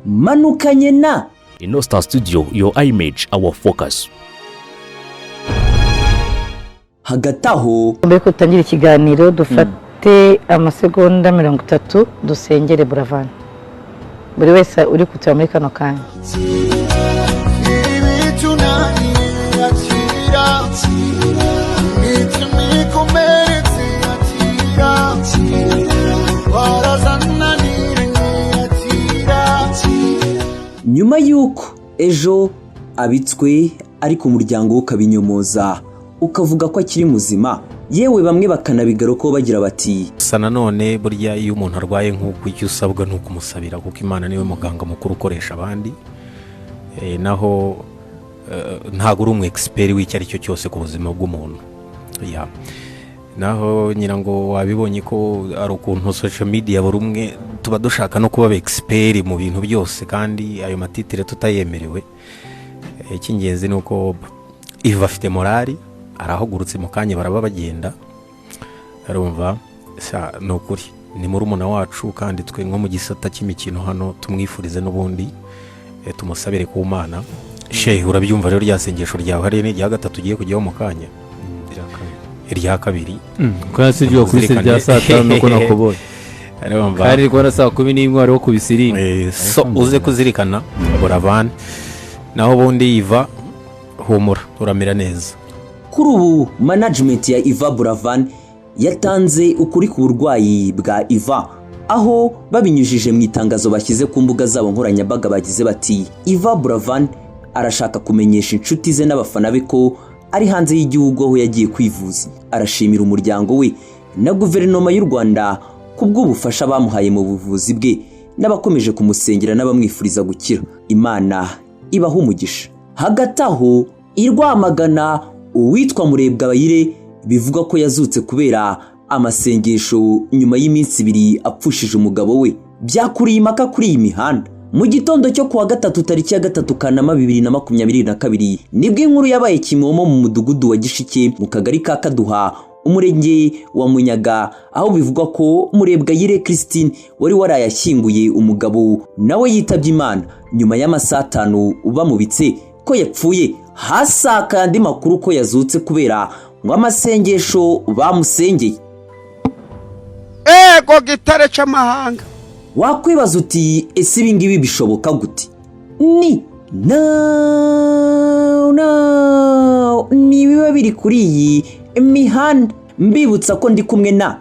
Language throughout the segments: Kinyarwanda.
manukanye na Ino Star Studio, your image, our focus. hagati aho mbere ko utangira ikiganiro dufate amasegonda 30 dusengere Buravan buri wese uri kutira muri kano kanya. nyuma yuko ejo abitswe ariko umuryango ukabinyomoza ukavuga ko akiri muzima, yewe bamwe bakanabigaruka bagira bati sana none burya iyo umuntu arwaye nk'uko icyo usabwa nuko umusabira kuko Imana niwe muganga mukuru ukoresha abandi naho ntago uri umu expert w'icyo ari cyo cyose ku buzima bw'umuntu naho nyirango wabibonye ko ari ukuntu social media buri umwe tuba dushaka no kuba expert mu bintu byose kandi ayo matitire tutayemerewe. Icy'ingenzi nuko Iva afite morali arahagurutse mu kanya baraba bagenda arumva no kuri ni muri umuna wacu kandi twe nko mu gisata cy'imikino hano tumwifurize n'ubundi tumusabire ku Mana. Shehe urabyumva rero ryasengesho ryawe hari n'irya gatatu ugiye kujyaho mu kanya irya kabiri ko yasijwe kuri se rya saa 5 nuko nakubonye arumva hari ko saa 11 ari wo kubisiri so uze kuzirikana Buravan naho bundi Iva humura uramira neza. Kuri ubu management ya Iva Buravan yatanze ukuri ku burwayi bwa Iva aho babinyujije mu itangazo bashyize ku mbuga zabo nkoranyambaga bagize bati Iva Buravan arashaka kumenyesha inshuti ze n'abafana be ko ari hanze y'igihugu aho yagiye kwivuza. Arashimira umuryango we na guverinoma y'u Rwanda kubw'ubufasha bamuhaye mu buvuzi bwe n'abakomeje kumusengera n'abamwifuriza gukira. Imana ibaha umugisha. Hagati aho irwamagana uwitwa Murebwabayire bivuga ko yazutse kubera amasengesho nyuma y'iminsi 2 apfushije umugabo we. Byakuriye impaka kuri iyi mihanda. Mu gitondo cyo kuwa gatatu tariki ya 3 Kanama 2022 nibwo inkuru yabaye Kimomo mu mudugudu wa Gishike mu kagari ka Kaduha umurenge wa Munyaga aho bivugwa ko Murebwayire Christine wari warayashyinguye umugabo nawe yitabye Imana nyuma y'amasaha 5 bamubitse ko yapfuye. Hasaka andi makuru ko yazutse kubera ngo amasengesho bamusengeye. Ego gitare cy'amahanga. Wakwibaza uti ese ibingibi bishoboka gute? Ni biba biri kuri iyi mihanda. Mbibutsa ko ndi kumwe na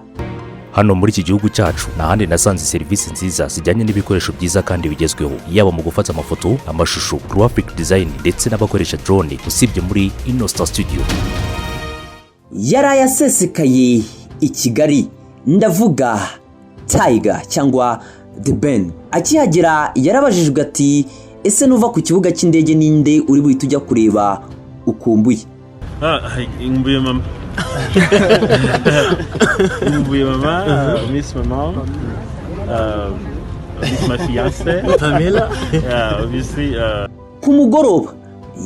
Hano muri iki gihugu cyacu nahandi nasanze serivisi nziza zijyanye n'ibikoresho byiza kandi bigezweho yaba mu gufata amafoto, amashusho, graphic design ndetse n'abakoresha drone usibye muri Ino Star Studio. Yarayasesekaye i Kigali, ndavuga Tiger cyangwa The Ben. Akihagera yarabajijwe ati ese nuva ku kibuga cy'indege ninde uri buhita ujya kureba ukumbuye? Ingumbuye mama. Ingumbuye mama, miss mama. Miss my fiancée Pamella. Yeah, obviously Ku mugoroba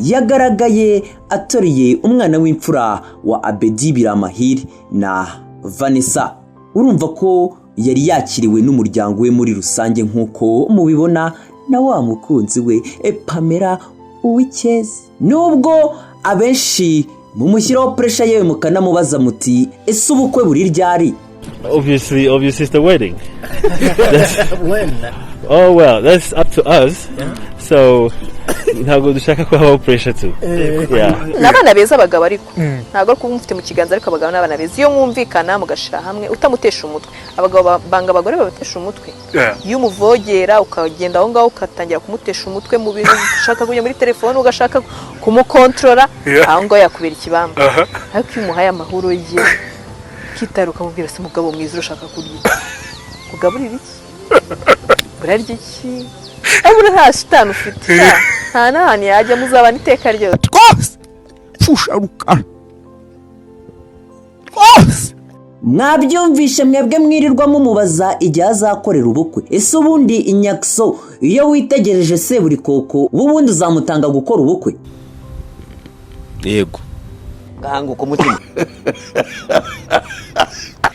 yagaragaye atoriye umwana w'imfura wa Abedi Biramahire na Vanessa. Urumva ko yari yakiriwe n'umuryango we muri rusange nkuko mubibona na wa mukunzi we Pamella Uwikeze. Nubwo abenshi mumushyiraho pressure yewe mukanamubaza muti ese ubukwe buri ryari? Obviously it's the wedding. When? Oh well, that's up to us. So ntabwo dushaka ko habaho pressure too. Nabana beza abagabo ariko ntabwo ko mufite mu kiganza ariko abagabo n'abana beza iyo mwumvikana mugashira hamwe utamutesha umutwe. Abagabo banga abagore babatesha umutwe. Iyo umuvogera ukagenda aho ngaho ukatangira kumutesha umutwe mu bintu ushaka kujya muri telefone ugashaka kumukontrola aho ngaho yakubera ikibamba. Ariko iyo umuhaye amahoro ye kitaruka mubwira se mugabo mwiza ushaka kurya. Kugaburira iki? Burarya iki? Abura nta shitani ufite. Nta nahani yajya muzabana iteka ryose. Twose pfusha rukara. Twose Mwabyumvishe mwebwe mwirirwa mumubaza igihe azakorera ubukwe. Ese ubundi inyakso iyo witegereje se buri koko ubundi uzamutanga gukora ubukwe? Yego. gahanguka umutima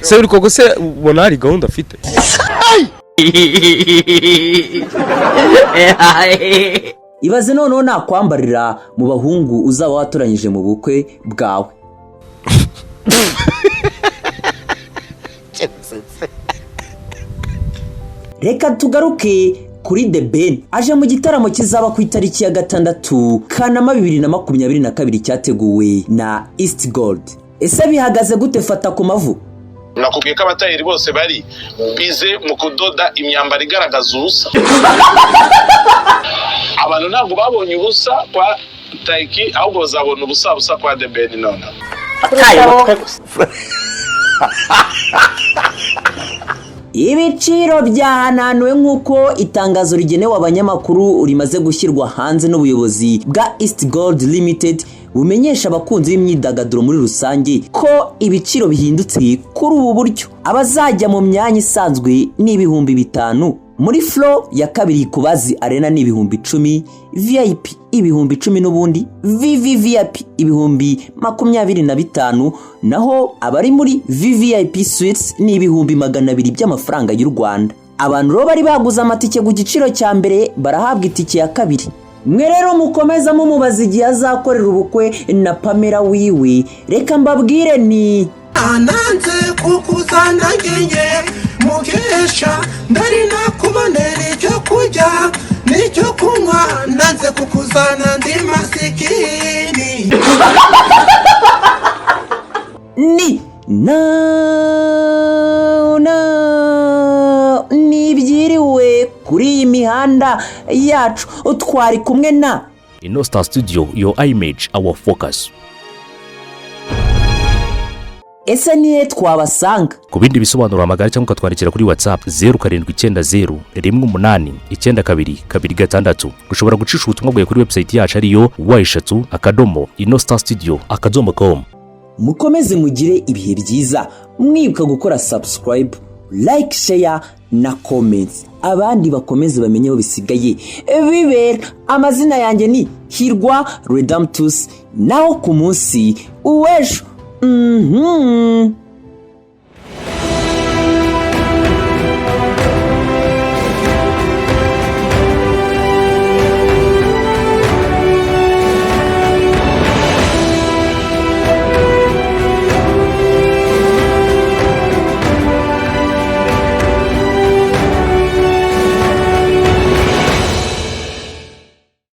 se uri koko se ubona hari gahunda afite ibaze noneho nakwambarira mu bahungu uzaba watoranyije mu bukwe bwawe. Reka tugaruke kuri The Ben aje mu gitaramo kizaba ku itariki ya 6 Kanama 2022 cyateguwe na East Gold. Ese bihagaze gute fata ku mavu? Nakubwiye ko abatayeri bose bari bize mu kudoda imyambaro igaragaza ubusa. Abantu ntabwo babonye ubusa kwa Taiki ahubwo bazabona ubusa kwa The Ben none. Ibiciro byahananuwe nk'uko itangazo rigenewe abanyamakuru rimaze gushyirwa hanze n'ubuyobozi bwa East Gold Limited bumenyesha abakunzi b'imyidagaduro muri rusange ko ibiciro bihindutse kuri ubu buryo. Abazajya mu myanya isanzwe ni 5,000, muri flow ya kabiri kubazi arena ni 10,000, VIP 10,000 n'ubundi VVVIP 25,000, naho abari muri VVIP suites ni 200,000 by'amafaranga y'u Rwanda. Abantu ro bari baguza amatike ku giciro cya mbere barahabwa itike ya kabiri. Mwe rero mukomeza mumubaza igihe azakorera ubukwe na Pamella wiwe, reka mbabwire ni ananze kukuzana ngenye mugesha ndari nakubonera icyo kujya n'icyo kunywa nanze kukuzana ndi masikini ni nibyiriwe kuri iyi mihanda yacu utwari kumwe na Innostar Studio, your image, our focus. Ese niye twabasanga? Ku bindi bisobanuro amagare cyangwa ukatwandikira kuri WhatsApp 0790 18 92 ushobora gucisha ubutumwa bwawe kuri website yacu ariyo y3.innostarstudio.com. Mukomeze mugire ibihe byiza, mwibuka gukora subscribe, like, share na comments. Abandi bakomeze bamenyeho bisigaye bibera. Amazina yanjye ni Hirwa Redemptus, naho ku munsi uw'ejo